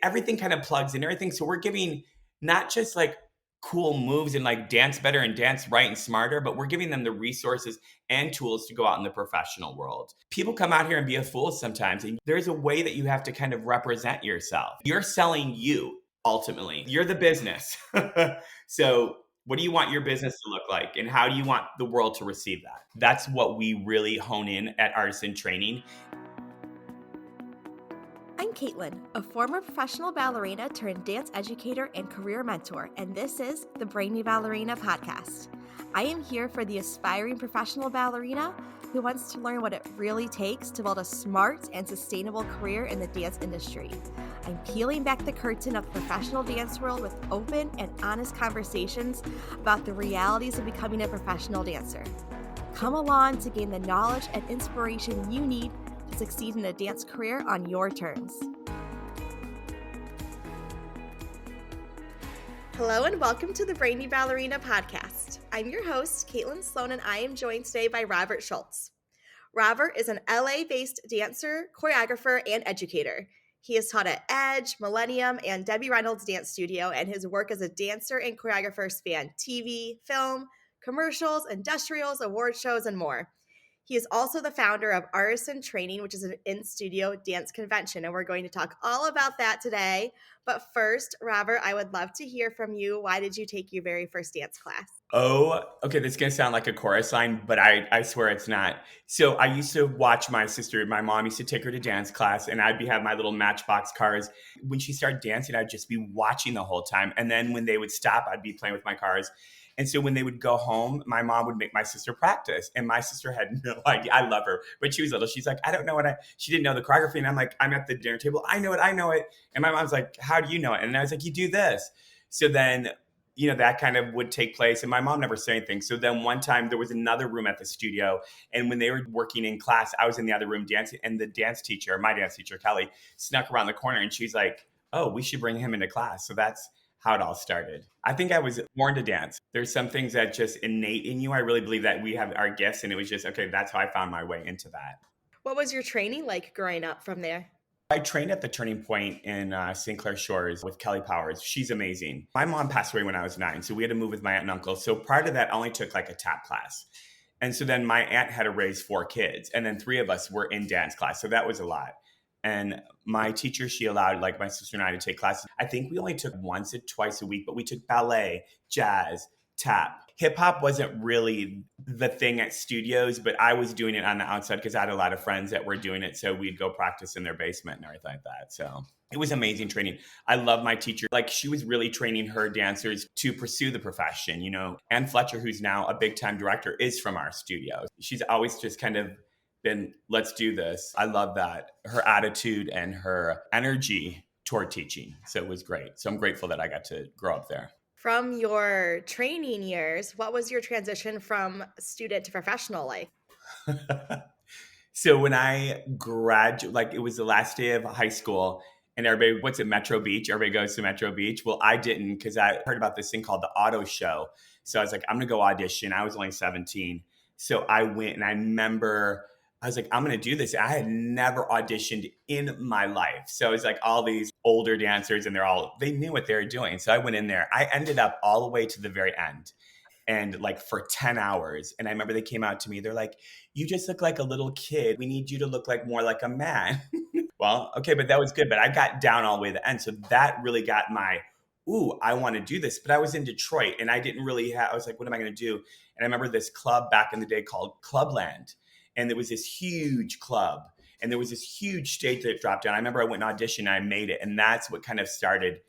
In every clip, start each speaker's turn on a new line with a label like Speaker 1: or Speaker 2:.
Speaker 1: everything kind of plugs in everything. So we're giving not just like cool moves and like dance better and dance right and smarter, but we're giving them the resources and tools to go out in the professional world. People come out here and be a fool sometimes, and there's a way that you have to kind of represent yourself. You're selling you ultimately. You're the business. So what do you want your business to look like, and how do you want the world to receive that? That's what we really hone in at Artisan Training.
Speaker 2: I'm Caitlin, a former professional ballerina turned dance educator and career mentor, and this is the Brainy Ballerina podcast. I am here for the aspiring professional ballerina who wants to learn what it really takes to build a smart and sustainable career in the dance industry. I'm peeling back the curtain of the professional dance world with open and honest conversations about the realities of becoming a professional dancer. Come along to gain the knowledge and inspiration you need to succeed in a dance career on your terms. Hello and welcome to the Brainy Ballerina podcast. I'm your host, Caitlin Sloan, and I am joined today by Robert Schultz. Robert is an LA-based dancer, choreographer, and educator. He has taught at Edge, Millennium, and Debbie Reynolds Dance Studio, and his work as a dancer and choreographer span TV, film, commercials, industrials, award shows, and more. He is also the founder of Artisan Training, which is an in-studio dance convention, and we're going to talk all about that today. But first, Robert, I would love to hear from you. Why did you take your very first dance class?
Speaker 1: Oh, okay. This is going to sound like a chorus line, but I swear it's not. So I used to watch my sister. My mom used to take her to dance class, and I'd have my little Matchbox cars. When she started dancing, I'd just be watching the whole time. And then when they would stop, I'd be playing with my cars. And so when they would go home, my mom would make my sister practice. And my sister had no idea. I love her, but she was little. She's like, I don't know she didn't know the choreography. And I'm like, I'm at the dinner table. I know it. And my mom's like, how do you know it? And I was like, you do this. So then, that kind of would take place. And my mom never said anything. So then one time there was another room at the studio. And when they were working in class, I was in the other room dancing. And the dance teacher, my dance teacher, Kelly, snuck around the corner. And she's like, oh, we should bring him into class. So that's how it all started. I think I was born to dance. There's some things that just innate in you. I really believe that we have our gifts. And it was just, okay, that's how I found my way into that.
Speaker 2: What was your training like growing up from there?
Speaker 1: I trained at the Turning Point in St. Clair Shores with Kelly Powers. She's amazing. My mom passed away when I was 9, so we had to move with my aunt and uncle. So prior to that, I only took like a tap class. And so then my aunt had to raise 4 kids, and then 3 of us were in dance class. So that was a lot. And my teacher, she allowed like my sister and I to take classes. I think we only took once or twice a week, but we took ballet, jazz, tap. Hip hop wasn't really the thing at studios, but I was doing it on the outside because I had a lot of friends that were doing it. So we'd go practice in their basement and everything like that. So it was amazing training. I love my teacher. Like she was really training her dancers to pursue the profession. Ann Fletcher, who's now a big time director, is from our studio. She's always just kind of been, let's do this. I love that. Her attitude and her energy toward teaching. So it was great. So I'm grateful that I got to grow up there.
Speaker 2: From your training years, what was your transition from student to professional life?
Speaker 1: So when I graduated, like it was the last day of high school, and everybody, what's it, Metro Beach? Everybody goes to Metro Beach. Well, I didn't because I heard about this thing called the auto show. So I was like, I'm going to go audition. I was only 17. So I went, and I remember I was like, I'm going to do this. I had never auditioned in my life. So it's like all these older dancers, and they knew what they were doing. So I went in there. I ended up all the way to the very end, and like for 10 hours. And I remember they came out to me. They're like, you just look like a little kid. We need you to look like more like a man. Well, okay, but that was good. But I got down all the way to the end. So that really got I want to do this. But I was in Detroit, and I didn't really I was like, what am I going to do? And I remember this club back in the day called Clubland. And there was this huge club, and there was this huge stage that dropped down. I remember I went and auditioned, and I made it. And that's what kind of started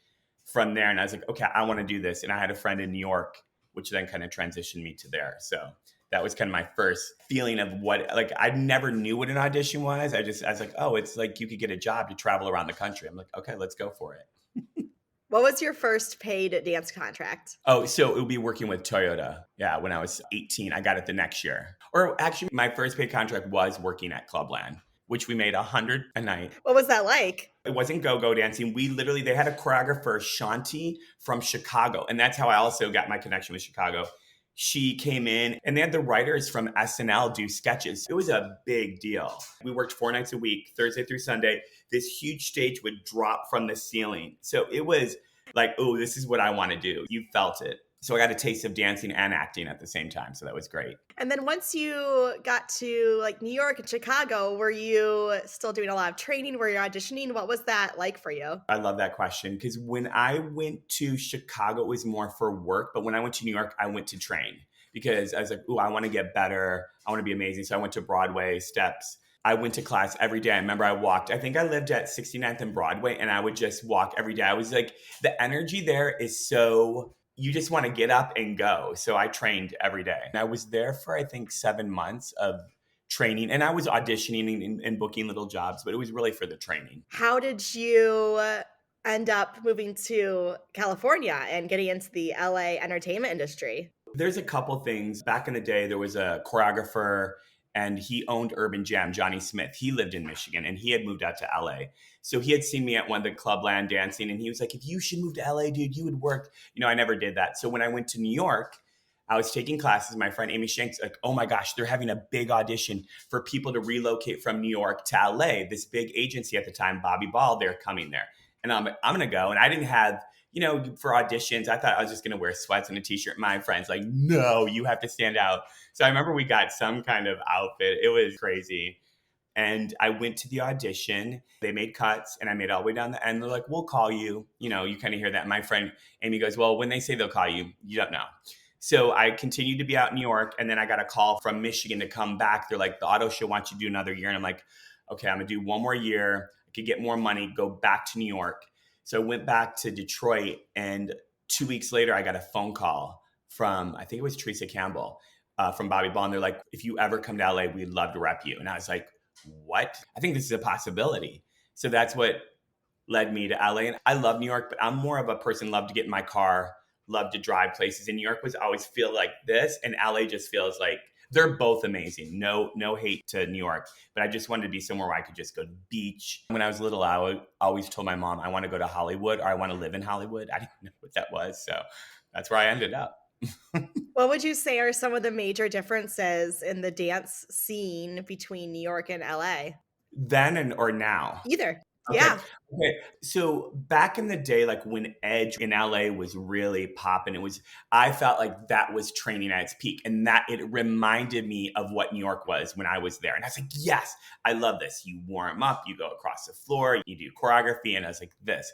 Speaker 1: from there. And I was like, okay, I want to do this. And I had a friend in New York, which then kind of transitioned me to there. So that was kind of my first feeling of like, I never knew what an audition was. I was like, oh, it's like you could get a job to travel around the country. I'm like, okay, let's go for it.
Speaker 2: What was your first paid dance contract?
Speaker 1: Oh, so it would be working with Toyota. Yeah, when I was 18, I got it the next year. Or actually, my first paid contract was working at Clubland, which we made $100 a night.
Speaker 2: What was that like?
Speaker 1: It wasn't go-go dancing. They had a choreographer, Shanti, from Chicago. And that's how I also got my connection with Chicago. She came in and they had the writers from SNL do sketches. It was a big deal. We worked 4 nights a week, Thursday through Sunday. This huge stage would drop from the ceiling. So it was like, oh, this is what I want to do. You felt it. So I got a taste of dancing and acting at the same time. So that was great.
Speaker 2: And then once you got to like New York and Chicago, were you still doing a lot of training? Were you auditioning? What was that like for you?
Speaker 1: I love that question because when I went to Chicago, it was more for work. But when I went to New York, I went to train because I was like, oh, I want to get better. I want to be amazing. So I went to Broadway steps. I went to class every day. I remember I think I lived at 69th and Broadway, and I would just walk every day. I was like, the energy there is so, you just want to get up and go. So I trained every day. And I was there for, I think, 7 months of training, and I was auditioning and booking little jobs, but it was really for the training.
Speaker 2: How did you end up moving to California and getting into the LA entertainment industry?
Speaker 1: There's a couple things. Back in the day, there was a choreographer and he owned Urban Jam, Johnny Smith. He lived in Michigan and he had moved out to LA. So he had seen me at one of the Clubland dancing and he was like, if you should move to LA, dude, you would work. I never did that. So when I went to New York, I was taking classes. My friend Amy Shanks, like, oh my gosh, they're having a big audition for people to relocate from New York to LA. This big agency at the time, Bobby Ball, they're coming there. And I'm like, I'm going to go. And I didn't have, for auditions, I thought I was just going to wear sweats and a t-shirt. My friend's like, no, you have to stand out. So I remember we got some kind of outfit. It was crazy. And I went to the audition. They made cuts and I made it all the way down the end. They're like, we'll call you. You kind of hear that. My friend Amy goes, well, when they say they'll call you, you don't know. So I continued to be out in New York. And then I got a call from Michigan to come back. They're like, the auto show wants you to do another year. And I'm like, okay, I'm going to do one more year. I could get more money, go back to New York. So I went back to Detroit, and 2 weeks later, I got a phone call from, I think it was Teresa Campbell from Bobby Ball. And they're like, if you ever come to LA, we'd love to rep you. And I was like, what? I think this is a possibility. So that's what led me to LA. And I love New York, but I'm more of a person, love to get in my car, love to drive places. And New York was always feel like this. And LA just feels like they're both amazing. No hate to New York, but I just wanted to be somewhere where I could just go to the beach. When I was little, I always told my mom, I want to go to Hollywood or I want to live in Hollywood. I didn't know what that was. So that's where I ended up.
Speaker 2: What would you say are some of the major differences in the dance scene between New York and LA?
Speaker 1: Then or now?
Speaker 2: Either.
Speaker 1: Okay.
Speaker 2: Yeah.
Speaker 1: Okay. So back in the day, like when Edge in LA was really popping, I felt like that was training at its peak and that it reminded me of what New York was when I was there. And I was like, yes, I love this. You warm up, you go across the floor, you do choreography. And I was like, this.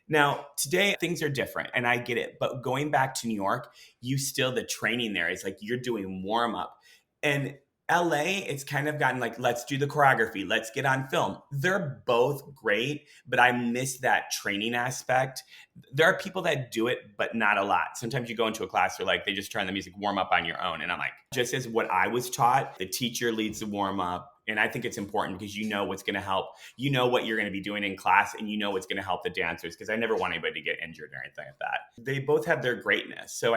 Speaker 1: Now, today things are different and I get it. But going back to New York, the training there is like you're doing warm up. And LA, it's kind of gotten like, let's do the choreography, let's get on film. They're both great, but I miss that training aspect. There are people that do it, but not a lot. Sometimes you go into a class where like they just turn the music warm up on your own. And I'm like, just as what I was taught, the teacher leads the warm up. And I think it's important because you know what's going to help. You know what you're going to be doing in class and you know what's going to help the dancers because I never want anybody to get injured or anything like that. They both have their greatness. So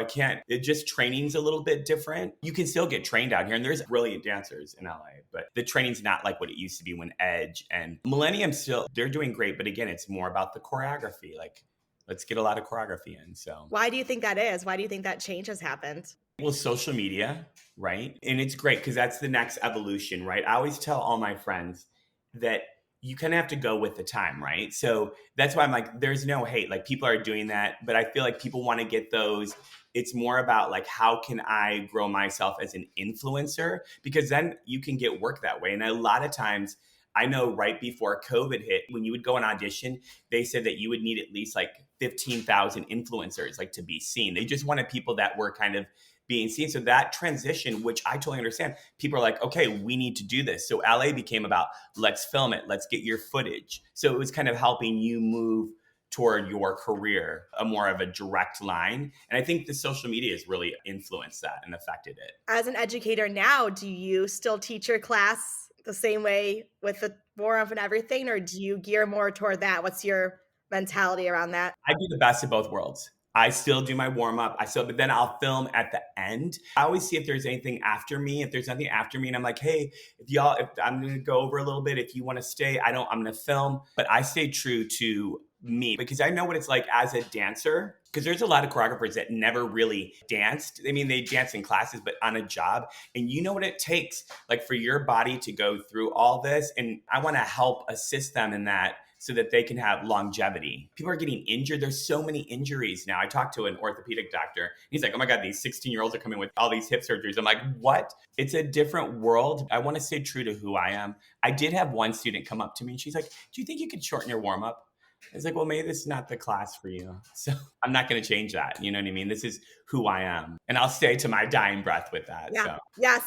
Speaker 1: training's a little bit different. You can still get trained out here and there's brilliant dancers in LA, but the training's not like what it used to be when Edge and Millennium they're doing great. But again, it's more about the choreography. Like, let's get a lot of choreography in. So
Speaker 2: why do you think that is? Why do you think that change has happened?
Speaker 1: Well, social media, right? And it's great because that's the next evolution, right? I always tell all my friends that you kind of have to go with the time, right? So that's why I'm like, there's no hate. Like people are doing that, but I feel like people want to get those. It's more about like, how can I grow myself as an influencer? Because then you can get work that way. And a lot of times, I know right before COVID hit, when you would go and audition, they said that you would need at least like 15,000 influencers like to be seen. They just wanted people that were kind of being seen. So that transition, which I totally understand, people are like, okay, we need to do this. So LA became about, let's film it. Let's get your footage. So it was kind of helping you move toward your career, a more of a direct line. And I think the social media has really influenced that and affected it.
Speaker 2: As an educator now, do you still teach your class the same way with the warm-up and everything, or do you gear more toward that? What's your mentality around that?
Speaker 1: I do the best of both worlds. I still do my warm up. But then I'll film at the end. I always see if there's anything after me. If there's nothing after me, and I'm like, hey, if I'm going to go over a little bit, if you want to stay, I'm going to film. But I stay true to me because I know what it's like as a dancer. Because there's a lot of choreographers that never really danced. I mean, they dance in classes, but on a job. And you know what it takes, like for your body to go through all this. And I want to help assist them in that so that they can have longevity. People are getting injured. There's so many injuries now. I talked to an orthopedic doctor. He's like, oh my God, these 16-year-olds are coming with all these hip surgeries. I'm like, what? It's a different world. I want to stay true to who I am. I did have one student come up to me and she's like, do you think you could shorten your warm up? I was like, well, maybe this is not the class for you. So I'm not going to change that. You know what I mean? This is who I am. And I'll stay to my dying breath with that.
Speaker 2: Yeah.
Speaker 1: So
Speaker 2: Yes.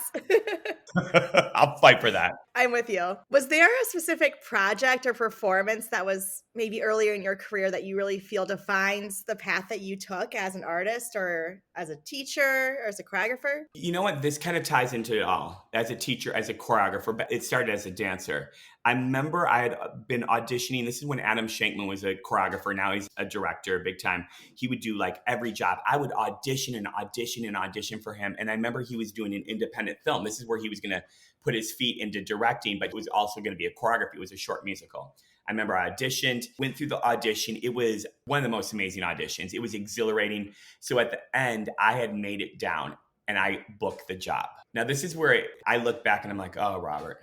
Speaker 1: I'll fight for that.
Speaker 2: I'm with you. Was there a specific project or performance that was maybe earlier in your career that you really feel defines the path that you took as an artist or as a teacher or as a choreographer?
Speaker 1: You know what? This kind of ties into it all. As a teacher, as a choreographer, but it started as a dancer. I remember I had been auditioning. This is when Adam Shankman was a choreographer. Now he's a director, big time. He would do like every job. I would audition and audition and audition for him. And I remember he was doing an independent film. This is where he was going to put his feet into directing, but it was also going to be a choreography. It was a short musical. I remember I auditioned, went through the audition. It was one of the most amazing auditions. It was exhilarating. So at the end, I had made it down and I booked the job. Now, this is where I look back and I'm like, oh, Robert.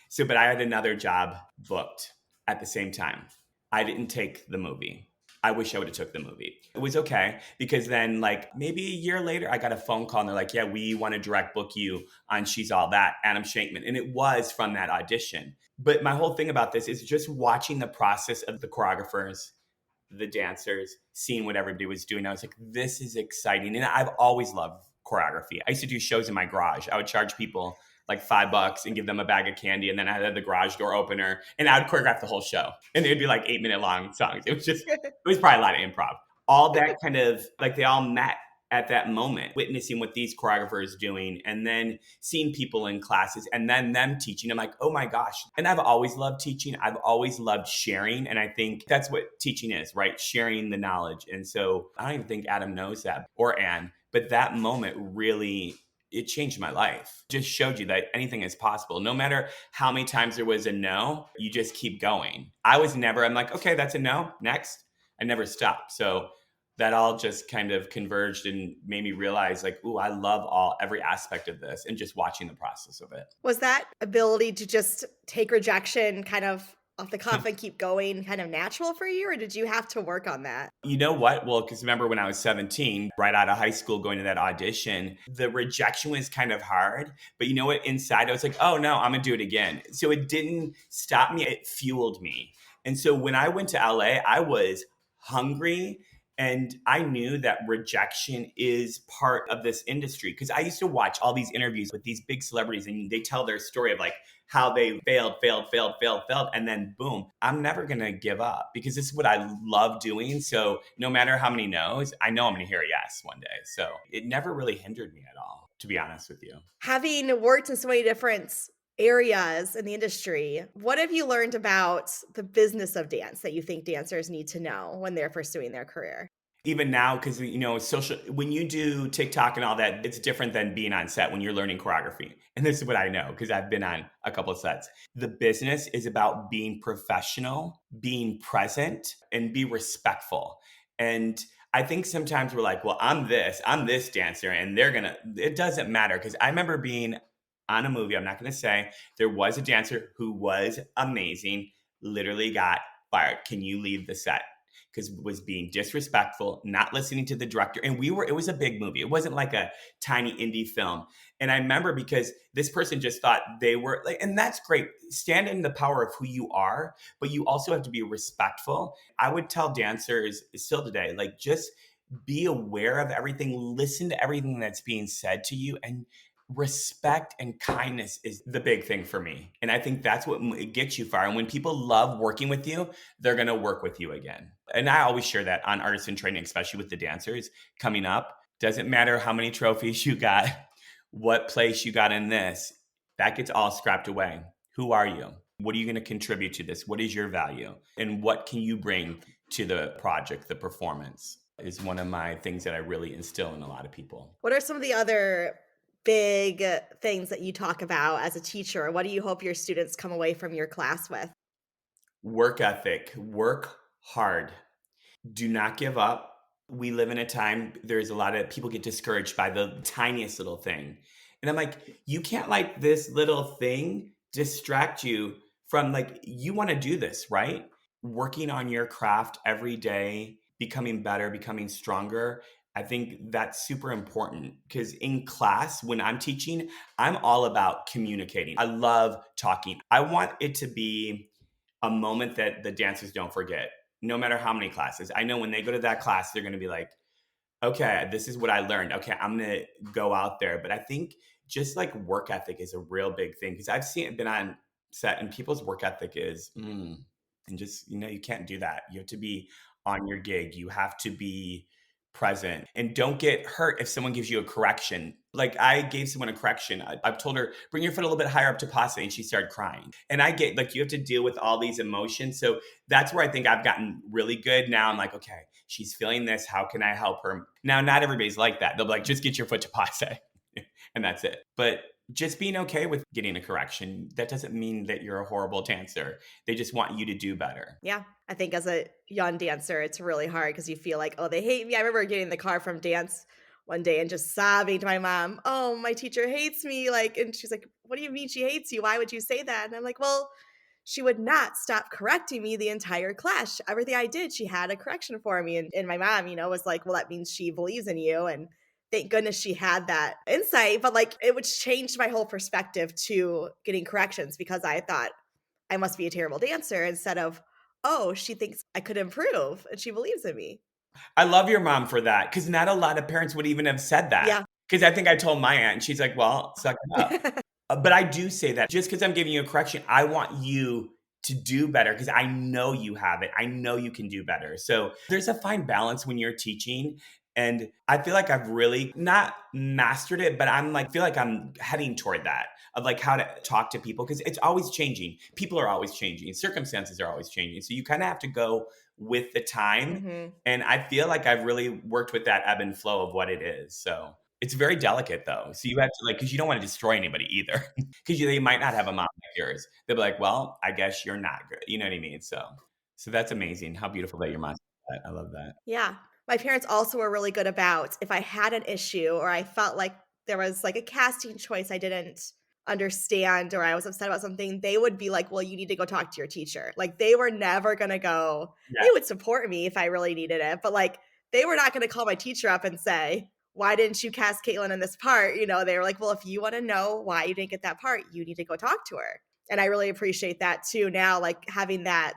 Speaker 1: So, but I had another job booked at the same time. I didn't take the movie. I wish I would have took the movie. It was okay because then like maybe a year later, I got a phone call and they're like, yeah, we want to direct book you on She's All That, Adam Shankman. And it was from that audition. But my whole thing about this is just watching the process of the choreographers, the dancers, seeing what everybody was doing. I was like, this is exciting. And I've always loved choreography. I used to do shows in my garage. I would charge people like $5 and give them a bag of candy. And then I had the garage door opener and I would choreograph the whole show. And they'd be like 8-minute long songs. It was probably a lot of improv. All that kind of like they all met at that moment, witnessing what these choreographers doing and then seeing people in classes and then them teaching. I'm like, oh my gosh. And I've always loved teaching. I've always loved sharing. And I think that's what teaching is, right? Sharing the knowledge. And so I don't even think Adam knows that or Anne, but that moment really, it changed my life. Just showed you that anything is possible. No matter how many times there was a no, you just keep going. I'm like, okay, that's a no. Next. I never stopped. So that all just kind of converged and made me realize like, ooh, I love every aspect of this and just watching the process of it.
Speaker 2: Was that ability to just take rejection kind of off the cuff and keep going kind of natural for you, or did you have to work on that?
Speaker 1: You know what? Well, because remember when I was 17, right out of high school, going to that audition, the rejection was kind of hard. But you know what? Inside, I was like, oh no, I'm going to do it again. So it didn't stop me. It fueled me. And so when I went to LA, I was hungry. And I knew that rejection is part of this industry because I used to watch all these interviews with these big celebrities and they tell their story of like how they failed. And then boom, I'm never going to give up because this is what I love doing. So no matter how many no's, I know I'm going to hear a yes one day. So it never really hindered me at all, to be honest with you.
Speaker 2: Having worked in so many different areas in the industry, what have you learned about the business of dance that you think dancers need to know when they're pursuing their career?
Speaker 1: Even now, because you know, social when you do TikTok and all that, it's different than being on set when you're learning choreography. And this is what I know because I've been on a couple of sets. The business is about being professional, being present, and be respectful. And I think sometimes we're like, well, I'm this dancer, and it doesn't matter. Because I remember being on a movie, I'm not going to say, there was a dancer who was amazing, literally got fired. Can you leave the set? Because was being disrespectful, not listening to the director. And it was a big movie. It wasn't like a tiny indie film. And I remember because this person just thought they were like, and that's great. Stand in the power of who you are, but you also have to be respectful. I would tell dancers still today, like just be aware of everything, listen to everything that's being said to you, and respect and kindness is the big thing for me. And I think that's what gets you far. And when people love working with you, they're going to work with you again. And I always share that on artisan training, especially with the dancers coming up. Doesn't matter how many trophies you got, what place you got in this, that gets all scrapped away. Who are you? What are you going to contribute to this? What is your value? And what can you bring to the project, the performance? Is one of my things that I really instill in a lot of people.
Speaker 2: What are some of the other big things that you talk about as a teacher? What do you hope your students come away from your class with?
Speaker 1: Work ethic, work Hard. Do not give up. We live in a time, there's a lot of people get discouraged by the tiniest little thing. And I'm like, you can't like this little thing distract you from like, you want to do this, right? Working on your craft every day, becoming better, becoming stronger. I think that's super important because in class, when I'm teaching, I'm all about communicating. I love talking. I want it to be a moment that the dancers don't forget, no matter how many classes. I know when they go to that class, they're going to be like, okay, this is what I learned. Okay, I'm going to go out there. But I think just like work ethic is a real big thing because I've seen it been on set and people's work ethic is, and just, you can't do that. You have to be on your gig. You have to be present and don't get hurt if someone gives you a correction. Like I gave someone a correction. I've told her, bring your foot a little bit higher up to passe. And she started crying. And I get like, you have to deal with all these emotions. So that's where I think I've gotten really good. Now I'm like, okay, she's feeling this. How can I help her? Now, not everybody's like that. They'll be like, just get your foot to passe. And that's it. But just being okay with getting a correction, that doesn't mean that you're a horrible dancer. They just want you to do better.
Speaker 2: Yeah. I think as a young dancer, it's really hard because you feel like, oh, they hate me. I remember getting in the car from dance one day and just sobbing to my mom, oh, my teacher hates me. Like, and she's like, what do you mean she hates you? Why would you say that? And I'm like, well, she would not stop correcting me the entire class. Everything I did, she had a correction for me. And my mom, was like, well, that means she believes in you. And thank goodness she had that insight. But like, it would change my whole perspective to getting corrections because I thought I must be a terrible dancer instead of, oh, she thinks I could improve and she believes in me.
Speaker 1: I love your mom for that because not a lot of parents would even have said that.
Speaker 2: Yeah.
Speaker 1: Because I think I told my aunt, and she's like, well, suck it up. But I do say that just because I'm giving you a correction, I want you to do better because I know you have it. I know you can do better. So there's a fine balance when you're teaching. And I feel like I've really not mastered it, but I'm like, feel like I'm heading toward that of like how to talk to people because it's always changing. People are always changing. Circumstances are always changing. So you kind of have to go with the time.
Speaker 2: Hmm.
Speaker 1: And I feel like I've really worked with that ebb and flow of what it is. So it's very delicate though. So you have to like, because you don't want to destroy anybody either. Because they might not have a mom like yours. They'll be like, well, I guess you're not good. You know what I mean? So that's amazing. How beautiful that your mom said that. I love that.
Speaker 2: Yeah. My parents also were really good about if I had an issue or I felt like there was like a casting choice I didn't understand or I was upset about something, they would be like, well, you need to go talk to your teacher. Like they were never going to go,
Speaker 1: Yeah.
Speaker 2: they would support me if I really needed it, but like they were not going to call my teacher up and say, why didn't you cast Caitlin in this part? They were like, well, if you want to know why you didn't get that part, you need to go talk to her. And I really appreciate that too now, like having that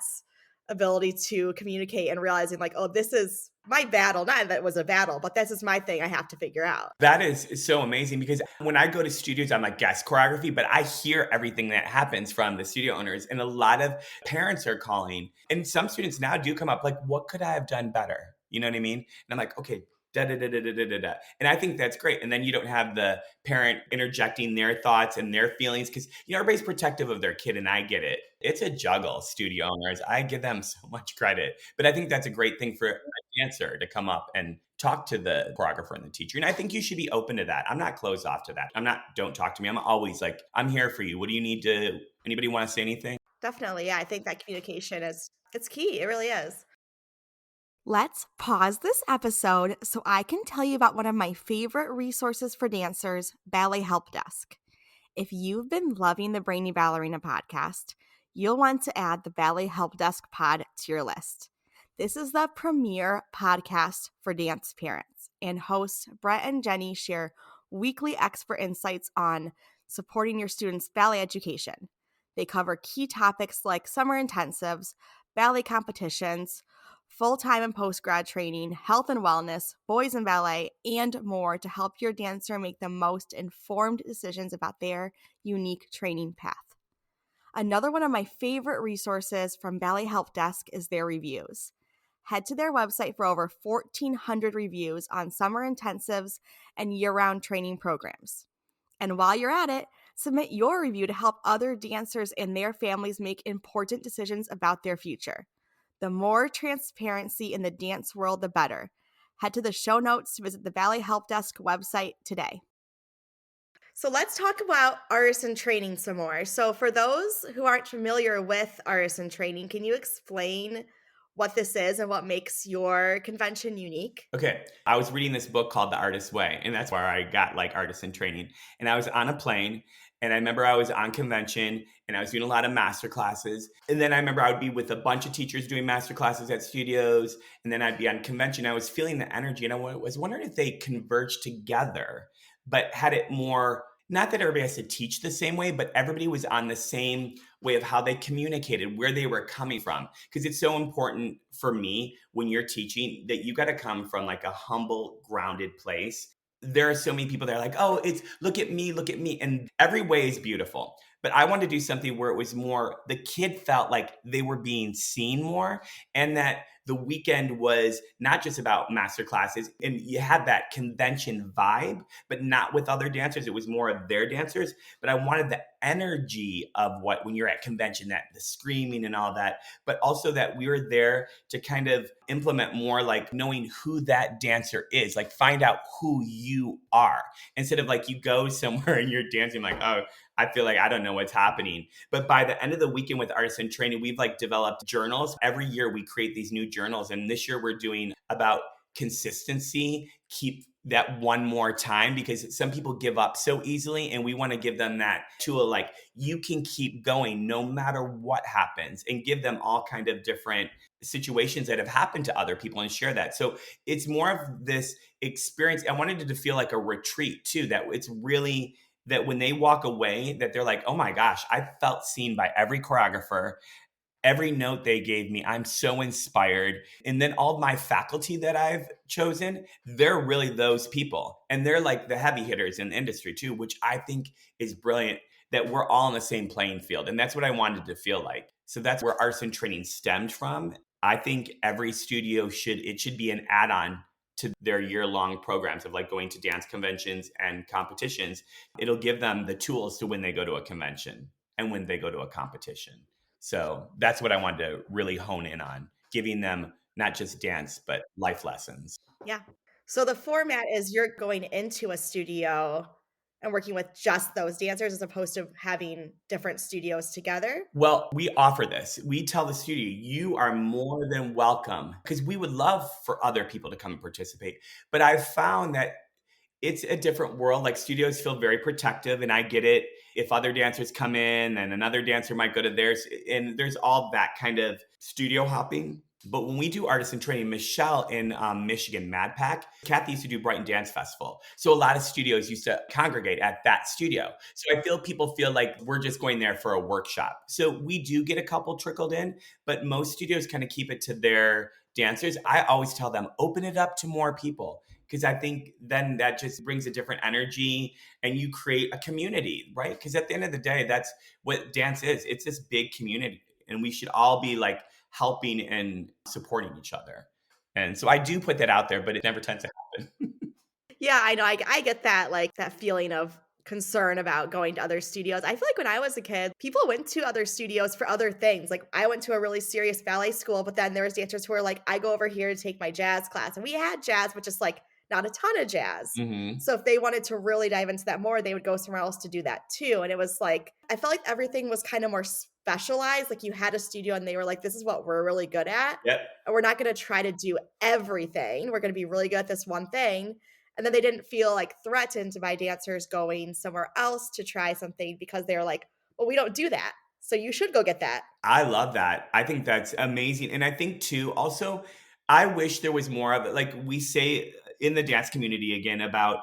Speaker 2: ability to communicate and realizing like, oh, this is my battle. Not that it was a battle, but this is my thing I have to figure out.
Speaker 1: That is so amazing because when I go to studios, I'm like guest choreography, but I hear everything that happens from the studio owners. And a lot of parents are calling. And some students now do come up like, what could I have done better? You know what I mean? And I'm like, okay, da da da da da da da. And I think that's great. And then you don't have the parent interjecting their thoughts and their feelings because everybody's protective of their kid, and I get it. It's a juggle, studio owners. I give them so much credit, but I think that's a great thing for a dancer to come up and talk to the choreographer and the teacher. And I think you should be open to that. I'm not closed off to that. I'm not, don't talk to me. I'm always like, I'm here for you. What do you need to, anybody want to say anything?
Speaker 2: Definitely. Yeah. I think that communication it's key. It really is. Let's pause this episode so I can tell you about one of my favorite resources for dancers, Ballet Help Desk. If you've been loving the Brainy Ballerina podcast, you'll want to add the Ballet Help Desk pod to your list. This is the premier podcast for dance parents, and hosts Brett and Jenny share weekly expert insights on supporting your students' ballet education. They cover key topics like summer intensives, ballet competitions, full-time and post-grad training, health and wellness, boys in ballet, and more to help your dancer make the most informed decisions about their unique training path. Another one of my favorite resources from Ballet Help Desk is their reviews. Head to their website for over 1,400 reviews on summer intensives and year-round training programs. And while you're at it, submit your review to help other dancers and their families make important decisions about their future. The more transparency in the dance world, the better. Head to the show notes to visit the Ballet Help Desk website today. So let's talk about artisan training some more. So for those who aren't familiar with artisan training, can you explain what this is and what makes your convention unique?
Speaker 1: Okay. I was reading this book called The Artist's Way, and that's where I got like artisan training. And I was on a plane, and I remember I was on convention and I was doing a lot of master classes. And then I remember I would be with a bunch of teachers doing master classes at studios. And then I'd be on convention. I was feeling the energy, and I was wondering if they converged together, but had it more, not that everybody has to teach the same way, but everybody was on the same way of how they communicated, where they were coming from. Because it's so important for me when you're teaching that you got to come from like a humble, grounded place. There are so many people that are like, oh, it's look at me, look at me. And every way is beautiful. But I wanted to do something where it was more, the kid felt like they were being seen more, and that the weekend was not just about master classes. And you had that convention vibe, but not with other dancers. It was more of their dancers. But I wanted the energy of what, when you're at convention, that the screaming and all that, but also that we were there to kind of implement more like knowing who that dancer is, like find out who you are, instead of like you go somewhere and you're dancing like, oh, I feel like I don't know what's happening. But by the end of the weekend with artisan training, we've like developed journals. Every year we create these new journals. And this year we're doing about consistency, keep that one more time, because some people give up so easily, and we want to give them that tool, like you can keep going no matter what happens, and give them all kind of different situations that have happened to other people and share that. So it's more of this experience. I wanted it to feel like a retreat too, that it's really that when they walk away, that they're like, oh my gosh, I felt seen by every choreographer. Every note they gave me, I'm so inspired. And then all my faculty that I've chosen, they're really those people. And they're like the heavy hitters in the industry too, which I think is brilliant, that we're all on the same playing field. And that's what I wanted to feel like. So that's where artisan training stemmed from. I think every studio should be an add-on to their year-long programs of like going to dance conventions and competitions. It'll give them the tools to when they go to a convention and when they go to a competition. So that's what I wanted to really hone in on, giving them not just dance, but life lessons.
Speaker 2: Yeah. So the format is you're going into a studio and working with just those dancers as opposed to having different studios together.
Speaker 1: Well, we offer this. We tell the studio, you are more than welcome, because we would love for other people to come and participate. But I've found that it's a different world. Like studios feel very protective, and I get it. If other dancers come in and another dancer might go to theirs, and there's all that kind of studio hopping. But when we do artisan training, Michelle in Michigan, Mad Pack, Kathy used to do Brighton Dance Festival. So a lot of studios used to congregate at that studio. So I feel people feel like we're just going there for a workshop. So we do get a couple trickled in, but most studios kind of keep it to their dancers. I always tell them, open it up to more people, because I think then that just brings a different energy and you create a community, right? Because at the end of the day, that's what dance is. It's this big community, and we should all be like helping and supporting each other. And so I do put that out there, but it never tends to happen.
Speaker 2: Yeah, I know. I get that, like that feeling of concern about going to other studios. I feel like when I was a kid, people went to other studios for other things. Like I went to a really serious ballet school, but then there was dancers who were like, I go over here to take my jazz class. And we had jazz, but just like not a ton of jazz.
Speaker 1: Hmm.
Speaker 2: So if they wanted to really dive into that more, they would go somewhere else to do that too. And it was like, I felt like everything was kind of more specialized. Like you had a studio and they were like, this is what we're really good at.
Speaker 1: Yep.
Speaker 2: And we're not going to try to do everything. We're going to be really good at this one thing. And then they didn't feel like threatened by dancers going somewhere else to try something because they were like, well, we don't do that. So you should go get that.
Speaker 1: I love that. I think that's amazing. And I think too, also, I wish there was more of it. Like we say in the dance community again about,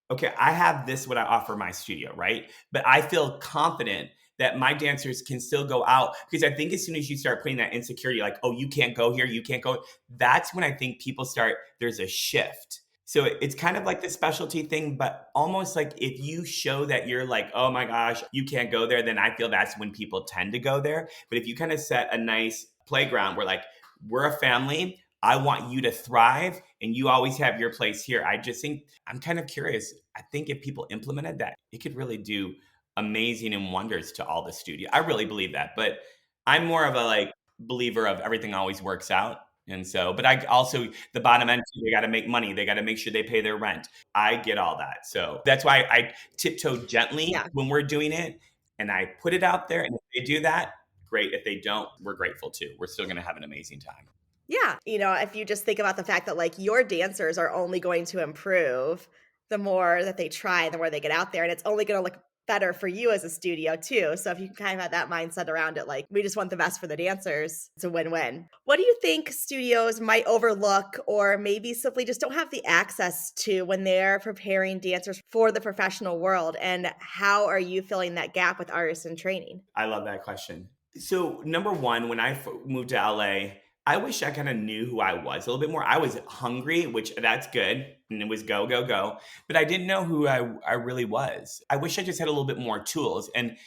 Speaker 1: okay, I have this, what I offer my studio, right? But I feel confident that my dancers can still go out, because I think as soon as you start putting that insecurity, like, oh, you can't go here, you can't go, that's when I think people start, there's a shift. So it's kind of like the specialty thing, but almost like if you show that you're like, oh my gosh, you can't go there, then I feel that's when people tend to go there. But if you kind of set a nice playground where like, we're a family, I want you to thrive, and you always have your place here. I just think, I'm kind of curious. I think if people implemented that, it could really do amazing and wonders to all the studio. I really believe that. But I'm more of a like believer of everything always works out. And so, but I also, the bottom end, they got to make money. They got to make sure they pay their rent. I get all that. So that's why I tiptoe gently
Speaker 2: Yeah.
Speaker 1: when we're doing it, and I put it out there. And if they do that, great. If they don't, we're grateful too. We're still going to have an amazing time.
Speaker 2: Yeah. If you just think about the fact that like your dancers are only going to improve the more that they try, the more they get out there. And it's only going to look better for you as a studio too. So if you can kind of have that mindset around it, like we just want the best for the dancers, it's a win-win. What do you think studios might overlook or maybe simply just don't have the access to when they're preparing dancers for the professional world? And how are you filling that gap with artists in training?
Speaker 1: I love that question. So, number one, when I moved to LA, I wish I kind of knew who I was a little bit more. I was hungry, which that's good, and it was go, go, go. But I didn't know who I really was. I wish I just had a little bit more tools. And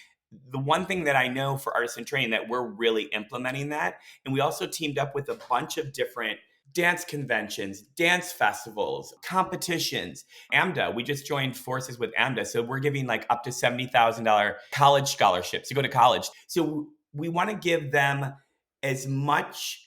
Speaker 1: the one thing that I know for artists in training that we're really implementing that, and we also teamed up with a bunch of different dance conventions, dance festivals, competitions. AMDA, we just joined forces with AMDA. So we're giving like up to $70,000 college scholarships to go to college. So we want to give them as much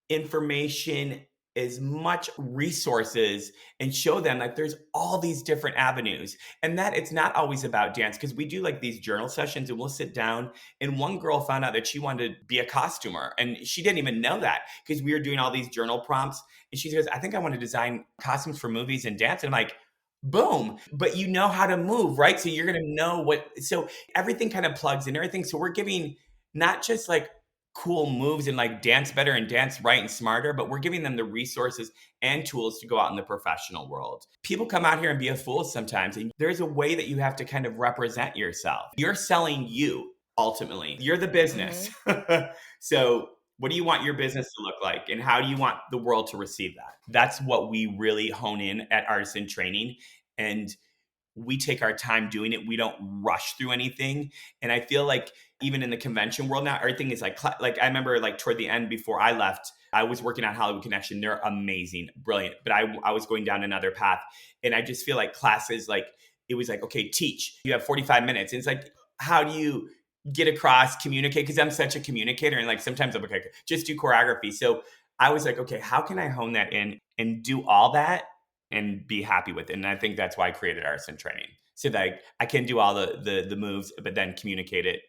Speaker 1: information, as much resources, and show them like there's all these different avenues. And that it's not always about dance because we do like these journal sessions and we'll sit down. And one girl found out that she wanted to be a costumer and she didn't even know that because we were doing all these journal prompts. And she goes, I think I want to design costumes for movies and dance. And I'm like, boom, but you know how to move, right? So you're going to know so everything kind of plugs in everything. So we're giving not just like cool moves and like dance better and dance right and smarter, but we're giving them the resources and tools to go out in the professional world. People come out here and be a fool sometimes, and there's a way that you have to kind of represent yourself. You're selling you ultimately. You're the business. So what do you want your business to look like? And how do you want the world to receive that? That's what we really hone in at Artists in Training. And we take our time doing it. We don't rush through anything. And I feel like even in the convention world now, everything is like I remember like toward the end before I left, I was working on Hollywood Connection. They're amazing, brilliant. But I was going down another path. And I just feel like classes, like it was like, okay, teach. You have 45 minutes. And it's like, how do you get across, communicate? Because I'm such a communicator. And like sometimes I'm like, okay, just do choreography. So I was like, okay, how can I hone that in and do all that and be happy with it? And I think that's why I created Artists in Training. So that I can do all the moves, but then communicate it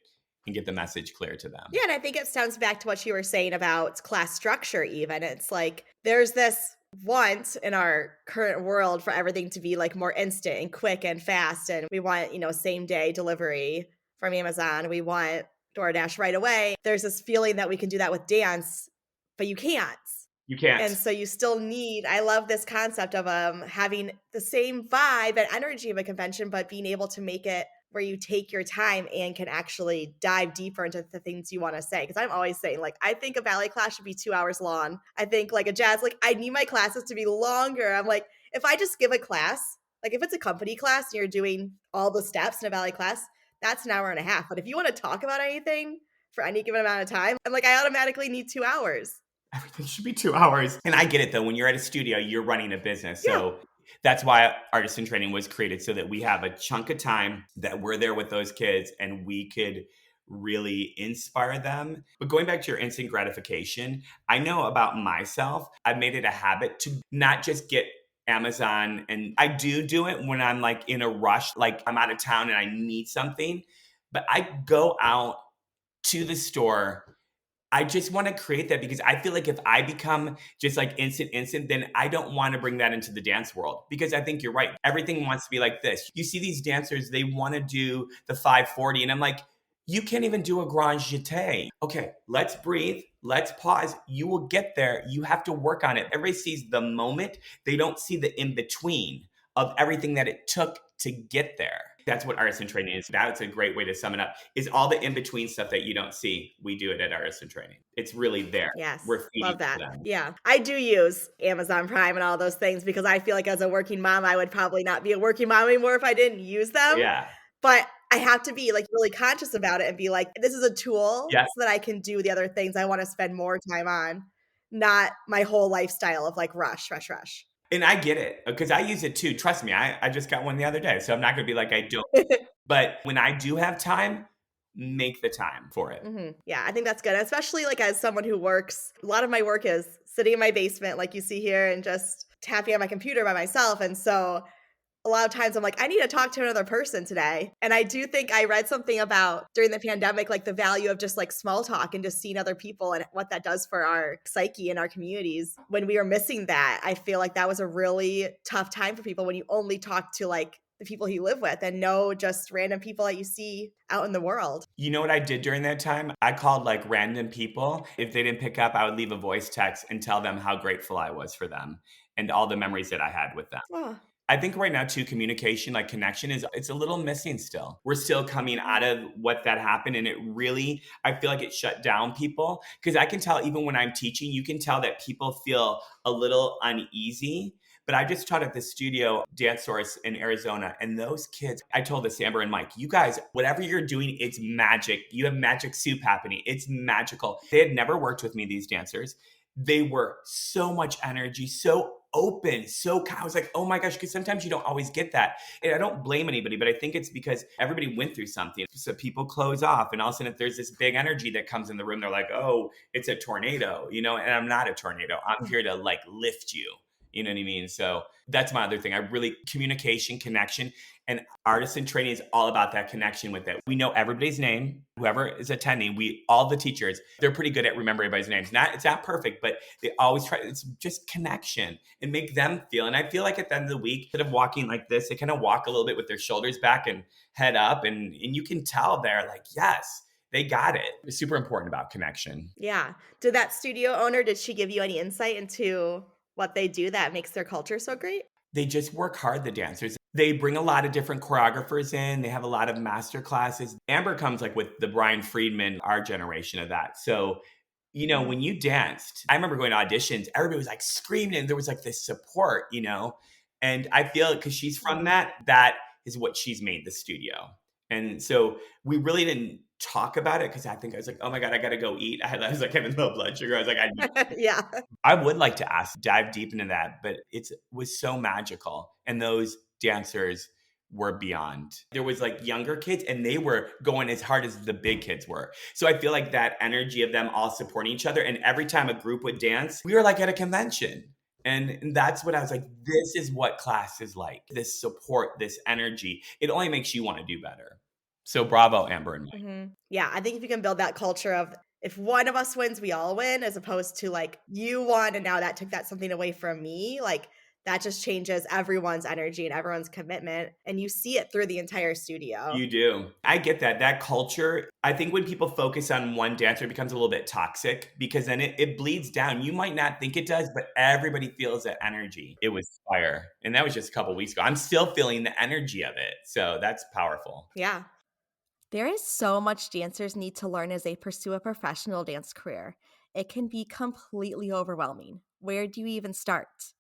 Speaker 1: and get the message clear to them.
Speaker 2: Yeah, and I think it sounds back to what you were saying about class structure even. It's like there's this want in our current world for everything to be like more instant and quick and fast. And we want, same day delivery from Amazon. We want DoorDash right away. There's this feeling that we can do that with dance, but you can't.
Speaker 1: You can't.
Speaker 2: And so you still need, I love this concept of having the same vibe and energy of a convention, but being able to make it where you take your time and can actually dive deeper into the things you want to say. Because I'm always saying, like, I think a ballet class should be 2 hours long. I think like a jazz, like I need my classes to be longer. I'm like, if I just give a class, like if it's a company class and you're doing all the steps in a ballet class, that's an hour and a half. But if you want to talk about anything for any given amount of time, I'm like, I automatically need 2 hours.
Speaker 1: Everything should be 2 hours. And I get it though. When you're at a studio, you're running a business.
Speaker 2: Yeah.
Speaker 1: So that's why Artists in Training was created, so that we have a chunk of time that we're there with those kids and we could really inspire them. But going back to your instant gratification, I know about myself, I've made it a habit to not just get Amazon. And I do it when I'm like in a rush, like I'm out of town and I need something, but I go out to the store. I just want to create that because I feel like if I become just like instant, then I don't want to bring that into the dance world, because I think you're right. Everything wants to be like this. You see these dancers, they want to do the 540. And I'm like, you can't even do a grand jeté. Okay, let's breathe. Let's pause. You will get there. You have to work on it. Everybody sees the moment. They don't see the in between of everything that it took to get there. That's what Artists in Training is. That's a great way to sum it up, is all the in-between stuff that you don't see. We do it at Artists in Training. It's really there.
Speaker 2: Yes.
Speaker 1: We're feeding
Speaker 2: Love that.
Speaker 1: them.
Speaker 2: Yeah. I do use Amazon Prime and all those things because I feel like as a working mom, I would probably not be a working mom anymore if I didn't use them.
Speaker 1: Yeah.
Speaker 2: But I have to be like really conscious about it and be like, this is a tool so that I can do the other things I want to spend more time on, not my whole lifestyle of like rush.
Speaker 1: And I get it because I use it too. Trust me, I just got one the other day. So I'm not going to be like, I don't. But when I do have time, make the time for it.
Speaker 2: Mm-hmm. Yeah, I think that's good. Especially like as someone who works, a lot of my work is sitting in my basement, like you see here, and just tapping on my computer by myself. And so a lot of times I'm like, I need to talk to another person today. And I do think I read something about during the pandemic, like the value of just like small talk and just seeing other people and what that does for our psyche and our communities. When we were missing that, I feel like that was a really tough time for people when you only talk to like the people you live with and know just random people that you see out in the world.
Speaker 1: You know what I did during that time? I called like random people. If they didn't pick up, I would leave a voice text and tell them how grateful I was for them and all the memories that I had with them.
Speaker 2: Oh,
Speaker 1: I think right now too, communication, like connection it's a little missing still. We're still coming out
Speaker 2: mhm.
Speaker 1: of what that happened. And it really, I feel like it shut down people. Cause I can tell even when I'm teaching, you can tell that people feel a little uneasy. But I just taught at the studio dance source in Arizona. And those kids, I told this Amber and Mike, you guys, whatever you're doing, it's magic. You have magic soup happening. It's magical. They had never worked with me, these dancers. They were so much energy, so open, so I was like, oh my gosh, because sometimes you don't always get that. And I don't blame anybody, but I think it's because everybody went through something. So people close off, and all of a sudden, if there's this big energy that comes in the room, they're like, oh, it's a tornado, and I'm not a tornado. I'm here to like lift you. You know what I mean? So that's my other thing. I really communication, connection, and artist in training is all about that connection with it. We know everybody's name, whoever is attending. All the teachers, they're pretty good at remembering everybody's names. It's not perfect, but they always try. It's just connection and make them feel. And I feel like at the end of the week, instead of walking like this, they kind of walk a little bit with their shoulders back and head up, and you can tell they're like, yes, they got it. It's super important about connection.
Speaker 2: Yeah. Did that studio owner, did she give you any insight into what they do that makes their culture so great?
Speaker 1: They just work hard, the dancers. They bring a lot of different choreographers in. They have a lot of master classes. Amber comes like with the Brian Friedman, our generation of that. So,
Speaker 2: Mhm.
Speaker 1: when you danced, I remember going to auditions, everybody was like screaming and there was like this support. And I feel because she's from
Speaker 2: Mhm.
Speaker 1: that is what she's made the studio. And so we really didn't talk about it because I think I was like, oh my God, I got to go eat. I was like having low blood sugar. I was like,
Speaker 2: Yeah.
Speaker 1: I would like to dive deep into that, but it was so magical. And those dancers were beyond. There was like younger kids and they were going as hard as the big kids were. So I feel like that energy of them all supporting each other. And every time a group would dance, we were like at a convention. And that's what I was like, this is what class is like. This support, this energy. It only makes you want to do better. So bravo, Amber and Mike.
Speaker 2: Yeah, I think if you can build that culture of if one of us wins, we all win, as opposed to like you won and now that took that something away from me, like that just changes everyone's energy and everyone's commitment. And you see it through the entire studio.
Speaker 1: You do. I get that. That culture, I think when people focus on one dancer, it becomes a little bit toxic because then it bleeds down. You might not think it does, but everybody feels that energy. It was fire. And that was just a couple weeks ago. I'm still feeling the energy of it. So that's powerful.
Speaker 2: Yeah. There is so much dancers need to learn as they pursue a professional dance career. It can be completely overwhelming. Where do you even start?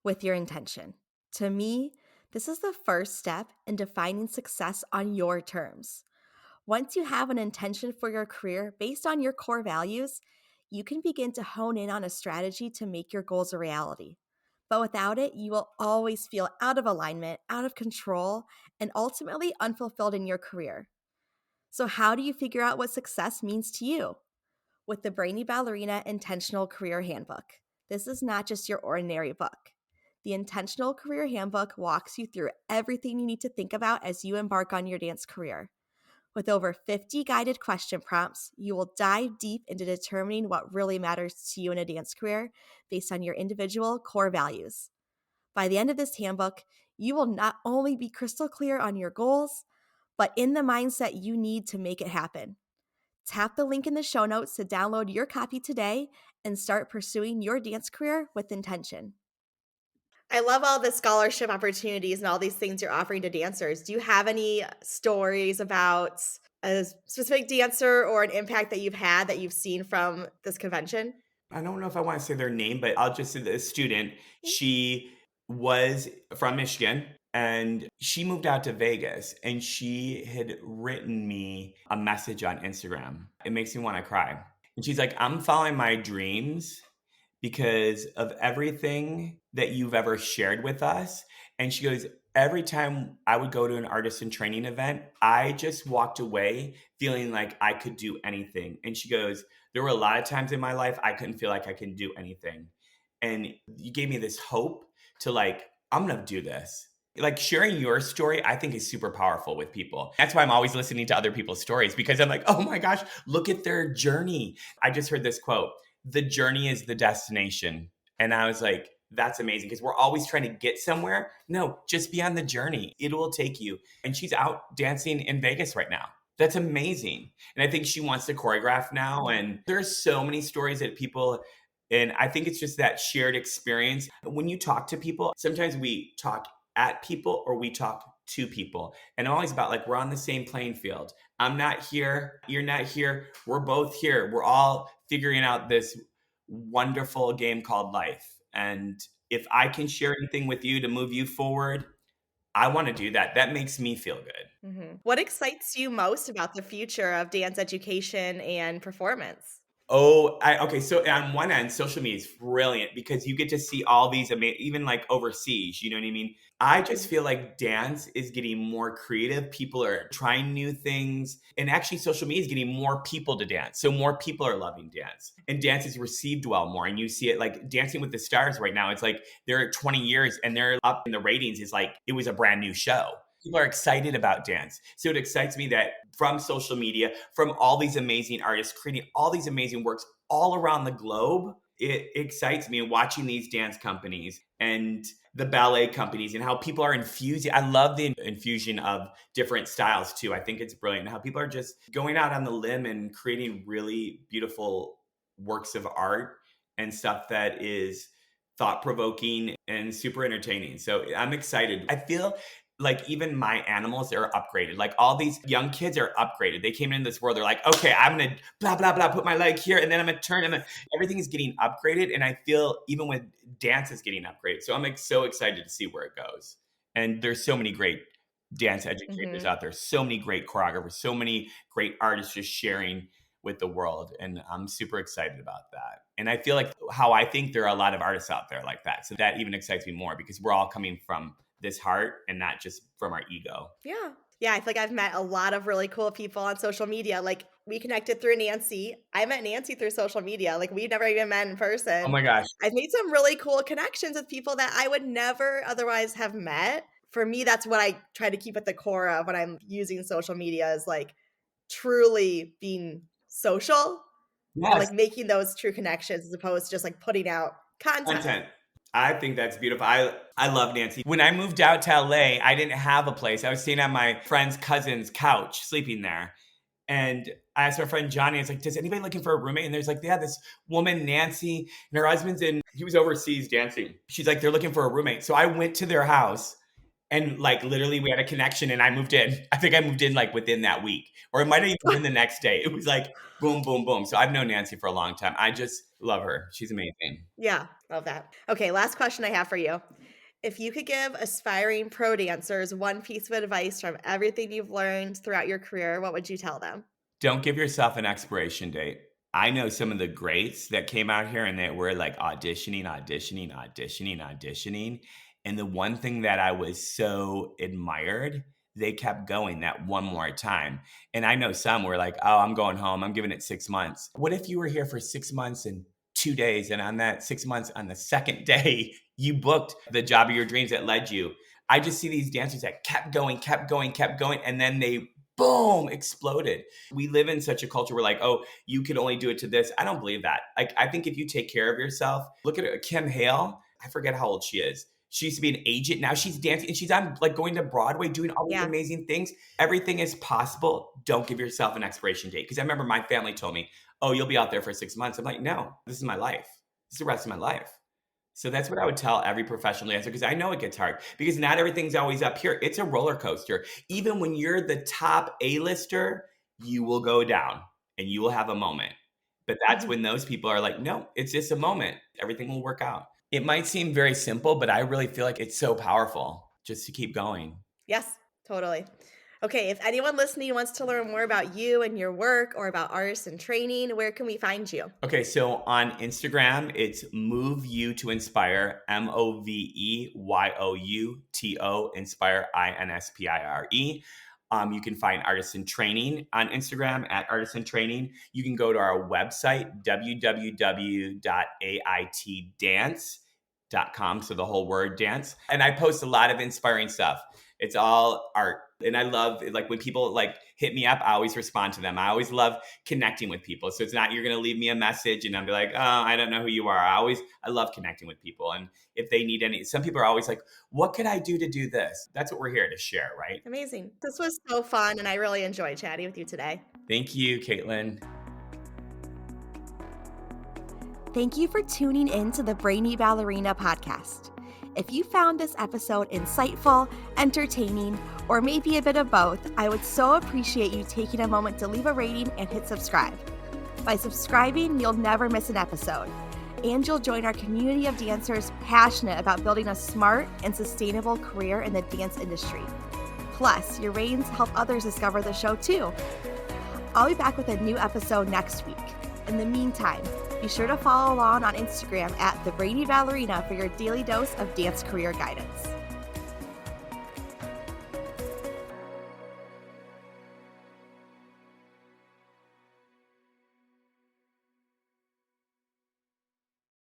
Speaker 2: With your intention. To me, this is the first step in defining success on your terms. Once you have an intention for your career based on your core values, you can begin to hone in on a strategy to make your goals a reality. But without it, you will always feel out of alignment, out of control, and ultimately unfulfilled in your career. So, how do you figure out what success means to you? With the Brainy Ballerina Intentional Career Handbook. This is not just your ordinary book. The Intentional Career Handbook walks you through everything you need to think about as you embark on your dance career. With over 50 guided question prompts, you will dive deep into determining what really matters to you in a dance career based on your individual core values. By the end of this handbook, you will not only be crystal clear on your goals, but in the mindset you need to make it happen. Tap the link in the show notes to download your copy today and start pursuing your dance career with intention. I love all the scholarship opportunities and all these things you're offering to dancers. Do you have any stories about a specific dancer or an impact that you've had that you've seen from this convention?
Speaker 1: I don't know if I want to say their name, but I'll just say the student. She was from Michigan and she moved out to Vegas and she had written me a message on Instagram. It makes me want to cry. And she's like, I'm following my dreams because of everything that you've ever shared with us. And she goes, every time I would go to an artist in training event, I just walked away feeling like I could do anything. And she goes, there were a lot of times in my life I couldn't feel like I could do anything. And you gave me this hope to like, I'm going to do this. Like sharing your story, I think is super powerful with people. That's why I'm always listening to other people's stories because I'm like, oh my gosh, look at their journey. I just heard this quote, the journey is the destination. And I was like, that's amazing because we're always trying to get somewhere. No, just be on the journey. It will take you. And she's out dancing in Vegas right now. That's amazing. And I think she wants to choreograph now. And there's so many stories that people, and I think it's just that shared experience. When you talk to people, sometimes we talk at people or we talk to people. And I'm always about like, we're on the same playing field. I'm not here. You're not here. We're both here. We're all figuring out this wonderful game called life. And if I can share anything with you to move you forward, I want to do that. That makes me feel good.
Speaker 2: What excites you most about the future of dance education and performance?
Speaker 1: Okay. So on one end, social media is brilliant because you get to see all these amazing, even like overseas, you know what I mean? I just feel like dance is getting more creative. People are trying new things. And actually, social media is getting more people to dance. So more people are loving dance. And dance is received well more. And you see it like Dancing with the Stars right now. It's like they're at 20 years and they're up in the ratings. It's like it was a brand new show. People are excited about dance. So it excites me that from social media, from all these amazing artists creating all these amazing works all around the globe, it excites me watching these dance companies and the ballet companies and how people are infusing. I love the infusion of different styles too. I think it's brilliant how people are just going out on the limb and creating really beautiful works of art and stuff that is thought provoking and super entertaining. So I'm excited. I feel like even my animals are upgraded. Like all these young kids are upgraded. They came into this world. They're like, okay, I'm going to blah, blah, blah, put my leg here. And then I'm going to turn. Everything is getting upgraded. And I feel even with dance is getting upgraded. So I'm like so excited to see where it goes. And there's so many great dance educators out there. So many great choreographers. So many great artists just sharing with the world. And I'm super excited about that. And I feel like how I think there are a lot of artists out there like that. So that even excites me more because we're all coming from this heart and not just from our ego.
Speaker 2: Yeah. Yeah, I feel like I've met a lot of really cool people on social media. Like we connected through Nancy. I met Nancy through social media. Like we've never even met in
Speaker 1: Oh
Speaker 2: person.
Speaker 1: my gosh.
Speaker 2: I've made some really cool connections with people that I would never otherwise have met. For me, that's what I try to keep at the core of when I'm using social media is like truly being social and
Speaker 1: Yes.
Speaker 2: like making those true connections as opposed to just like putting out content.
Speaker 1: Content. I think that's beautiful. I love Nancy. When I moved out to LA, I didn't have a place. I was staying on my friend's cousin's couch, sleeping there. And I asked my friend Johnny, I was like, does anybody looking for a roommate? And there's like, yeah, this woman, Nancy, and her husband's he was overseas dancing. She's like, they're looking for a roommate. So I went to their house and like literally we had a connection and I moved in. I think I moved in like within that week, or it might have even been the next day. It was like boom, boom, boom. So I've known Nancy for a long time. I just love her. She's amazing.
Speaker 2: Yeah, love that. Okay, last question I have for you. If you could give aspiring pro dancers one piece of advice from everything you've learned throughout your career, what would you tell them?
Speaker 1: Don't give yourself an expiration date. I know some of the greats that came out here and they were like auditioning, auditioning, auditioning, auditioning. And the one thing that I was so admired, they kept going that one more time. And I know some were like, oh, I'm going home. I'm giving it 6 months. What if you were here for 6 months and 2 days? And on that 6 months, on the second day, you booked the job of your dreams that led you. I just see these dancers that kept going, kept going, kept going. And then they boom, exploded. We live in such a culture where like, oh, you can only do it to this. I don't believe that. Like, I think if you take care of yourself, look at Kim Hale. I forget how old she is. She used to be an agent. Now she's dancing and she's on like going to Broadway, doing all these
Speaker 2: Yeah.
Speaker 1: amazing things. Everything is possible. Don't give yourself an expiration date. Because I remember my family told me, oh, you'll be out there for 6 months. I'm like, no, this is my life. This is the rest of my life. So that's what I would tell every professional dancer because I know it gets hard because not everything's always up here. It's a roller coaster. Even when you're the top A-lister, you will go down and you will have a moment. But that's when those people are like, no, it's just a moment. Everything will work out. It might seem very simple, but I really feel like it's so powerful just to keep going.
Speaker 2: Yes, totally. Okay, if anyone listening wants to learn more about you and your work or about artists and training, where can we find you?
Speaker 1: Okay, so on Instagram, it's Move You to Inspire, MOVEYOUTO, Inspire, INSPIRE. You can find Artisan Training on Instagram at Artisan Training. You can go to our website, www.aitdance.com. dance.com. So the whole word dance. And I post a lot of inspiring stuff. It's all art. And I love like when people like hit me up, I always respond to them. I always love connecting with people. So it's not, you're going to leave me a message and I'm be like, oh, I don't know who you are. I love connecting with people. And if they need any, some people are always like, what could I do to do this? That's what we're here to share, right?
Speaker 2: Amazing. This was so fun, and I really enjoyed chatting with you today.
Speaker 1: Thank you, Caitlin.
Speaker 2: Thank you for tuning in to the Brainy Ballerina podcast. If you found this episode insightful, entertaining, or maybe a bit of both, I would so appreciate you taking a moment to leave a rating and hit subscribe. By subscribing, you'll never miss an episode, and you'll join our community of dancers passionate about building a smart and sustainable career in the dance industry. Plus, your ratings help others discover the show too. I'll be back with a new episode next week. In the meantime, be sure to follow along on Instagram at The Brainy Ballerina for your daily dose of dance career guidance.